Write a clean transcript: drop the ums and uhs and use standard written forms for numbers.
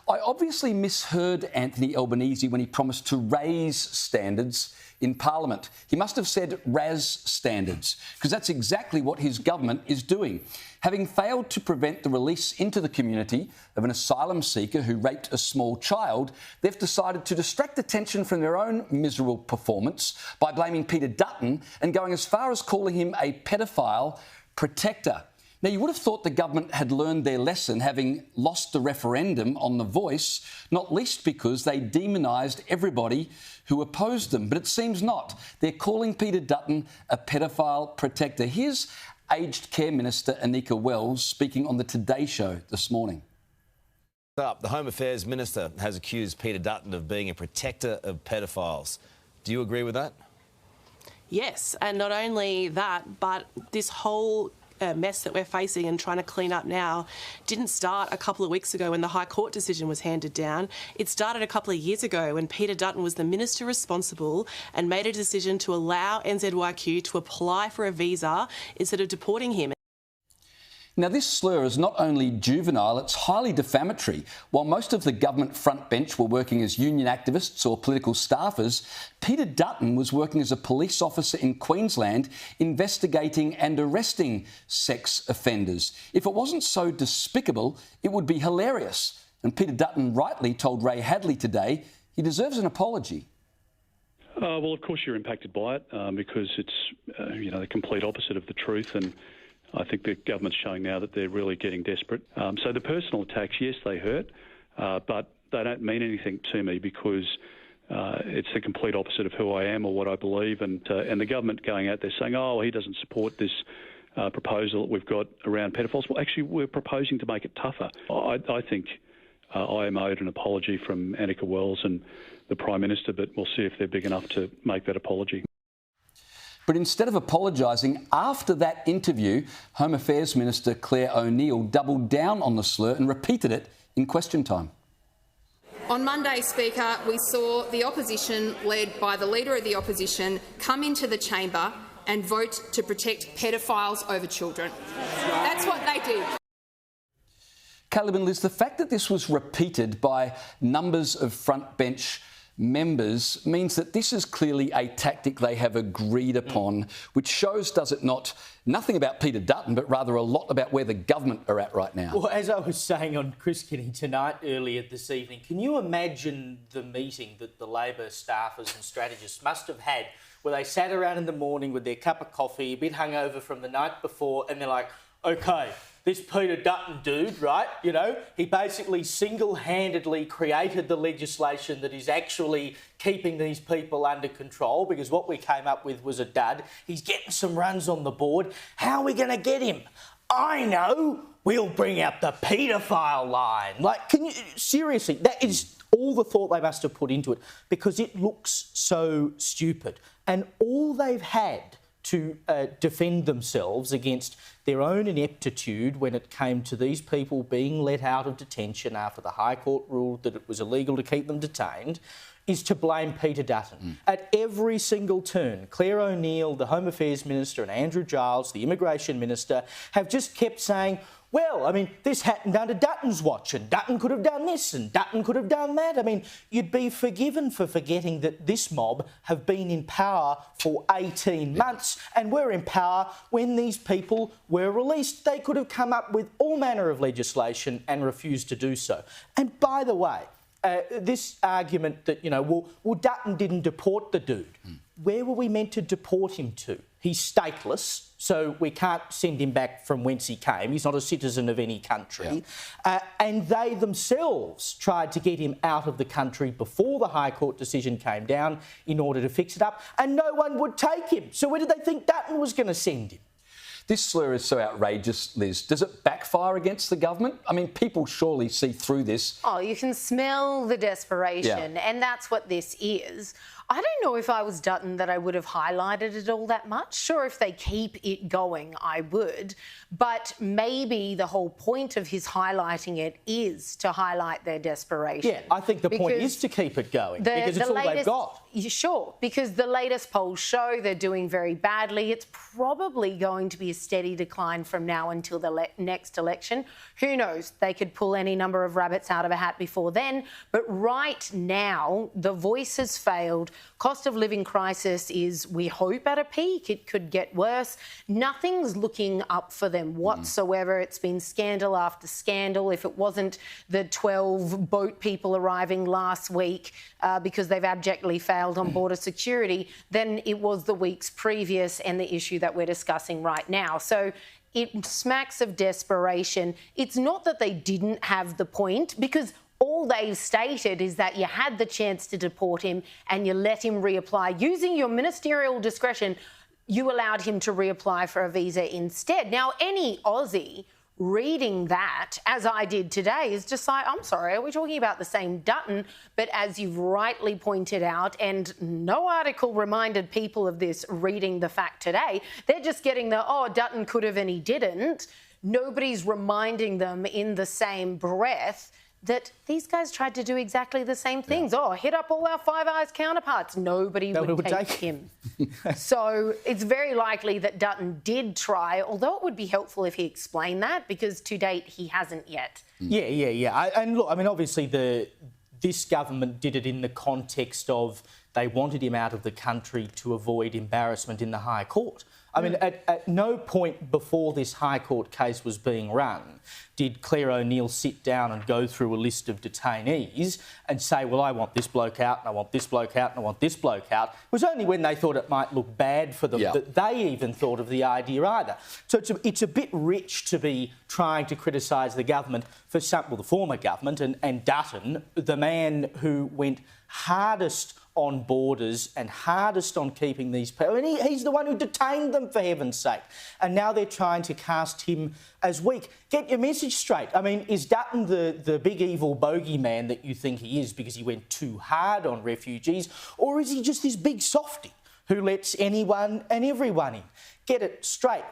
I obviously misheard Anthony Albanese when he promised to raise standards in Parliament. He must have said razz standards, because that's exactly what his government is doing. Having failed to prevent the release into the community of an asylum seeker who raped a small child, they've decided to distract attention from their own miserable performance by blaming Peter Dutton and going as far as calling him a pedophile protector. Now, you would have thought the government had learned their lesson, having lost the referendum on the Voice, not least because they demonised everybody who opposed them. But it seems not. They're calling Peter Dutton a pedophile protector. Here's Aged Care Minister Anika Wells speaking on the Today Show this morning. The Home Affairs Minister has accused Peter Dutton of being a protector of pedophiles. Do you agree with that? Yes, and not only that, but this whole mess that we're facing and trying to clean up now didn't start a couple of weeks ago when the High Court decision was handed down. It started a couple of years ago when Peter Dutton was the minister responsible and made a decision to allow NZYQ to apply for a visa instead of deporting him. Now, this slur is not only juvenile, it's highly defamatory. While most of the government front bench were working as union activists or political staffers, Peter Dutton was working as a police officer in Queensland investigating and arresting sex offenders. If it wasn't so despicable, it would be hilarious. And Peter Dutton rightly told Ray Hadley today he deserves an apology. Well, of course you're impacted by it because it's, the complete opposite of the truth, and I think the government's showing now that they're really getting desperate. So the personal attacks, yes, they hurt, but they don't mean anything to me because it's the complete opposite of who I am or what I believe. And the government going out there saying, oh, he doesn't support this proposal that we've got around pedophiles. Well, actually, we're proposing to make it tougher. I think I am owed an apology from Anika Wells and the Prime Minister, but we'll see if they're big enough to make that apology. But instead of apologising, after that interview, Home Affairs Minister Claire O'Neill doubled down on the slur and repeated it in question time. On Monday, Speaker, we saw the opposition, led by the Leader of the Opposition, come into the chamber and vote to protect pedophiles over children. That's what they did. Caleb and Liz, the fact that this was repeated by numbers of front bench members means that this is clearly a tactic they have agreed upon, which shows, does it not, nothing about Peter Dutton, but rather a lot about where the government are at right now. Well, as I was saying on Chris Kinney tonight earlier this evening, can you imagine the meeting that the Labor staffers and strategists must have had where they sat around in the morning with their cup of coffee, a bit hungover from the night before, and they're like, OK, this Peter Dutton dude, right, he basically single-handedly created the legislation that is actually keeping these people under control, because what we came up with was a dud. He's getting some runs on the board. How are we going to get him? I know. We'll bring out the paedophile line. Like, can you... Seriously, that is all the thought they must have put into it, because it looks so stupid. And all they've had to defend themselves against their own ineptitude when it came to these people being let out of detention after the High Court ruled that it was illegal to keep them detained, is to blame Peter Dutton. At every single turn, Claire O'Neill, the Home Affairs Minister, and Andrew Giles, the Immigration Minister, have just kept saying, well, I mean, this happened under Dutton's watch, and Dutton could have done this, and Dutton could have done that. I mean, you'd be forgiven for forgetting that this mob have been in power for 18 months and were in power when these people were released. They could have come up with all manner of legislation and refused to do so. And by the way, this argument that, well, Dutton didn't deport the dude. Where were we meant to deport him to? He's stateless, so we can't send him back from whence he came. He's not a citizen of any country. Yeah. And they themselves tried to get him out of the country before the High Court decision came down in order to fix it up, and no one would take him. So where did they think Dutton was going to send him? This slur is so outrageous, Liz. Does it backfire against the government? I mean, people surely see through this. Oh, you can smell the desperation, and that's what this is. I don't know if I was Dutton that I would have highlighted it all that much. Sure, if they keep it going, I would. But maybe the whole point of his highlighting it is to highlight their desperation. Yeah, I think the point is to keep it going because it's all they've got. Sure, because the latest polls show they're doing very badly. It's probably going to be a steady decline from now until the next election. Who knows? They could pull any number of rabbits out of a hat before then. But right now, the voice has failed. Cost of living crisis is, we hope, at a peak. It could get worse. Nothing's looking up for them whatsoever. It's been scandal after scandal. If it wasn't the 12 boat people arriving last week because they've abjectly failed on border security, then it was the weeks previous and the issue that we're discussing right now. So it smacks of desperation. It's not that they didn't have the point, because all they've stated is that you had the chance to deport him and you let him reapply. Using your ministerial discretion, you allowed him to reapply for a visa instead. Now, any Aussie reading that, as I did today, is just like, I'm sorry, are we talking about the same Dutton? But as you've rightly pointed out, and no article reminded people of this reading the fact today, they're just getting the, oh, Dutton could have and he didn't. Nobody's reminding them in the same breath that these guys tried to do exactly the same things. Yeah. Oh, hit up all our Five Eyes counterparts. Nobody would take him. So it's very likely that Dutton did try, although it would be helpful if he explained that, because to date he hasn't yet. Yeah. And look, I mean, obviously this government did it in the context of they wanted him out of the country to avoid embarrassment in the High Court. I mean, at no point before this High Court case was being run did Claire O'Neill sit down and go through a list of detainees and say, well, I want this bloke out and I want this bloke out and I want this bloke out. It was only when they thought it might look bad for them that they even thought of the idea either. So it's a bit rich to be trying to criticise the government for the former government and Dutton, the man who went hardest on borders and hardest on keeping these people. I mean, he's the one who detained them, for heaven's sake. And now they're trying to cast him as weak. Get your message straight. I mean, is Dutton the big evil bogeyman that you think he is because he went too hard on refugees? Or is he just this big softy who lets anyone and everyone in? Get it straight.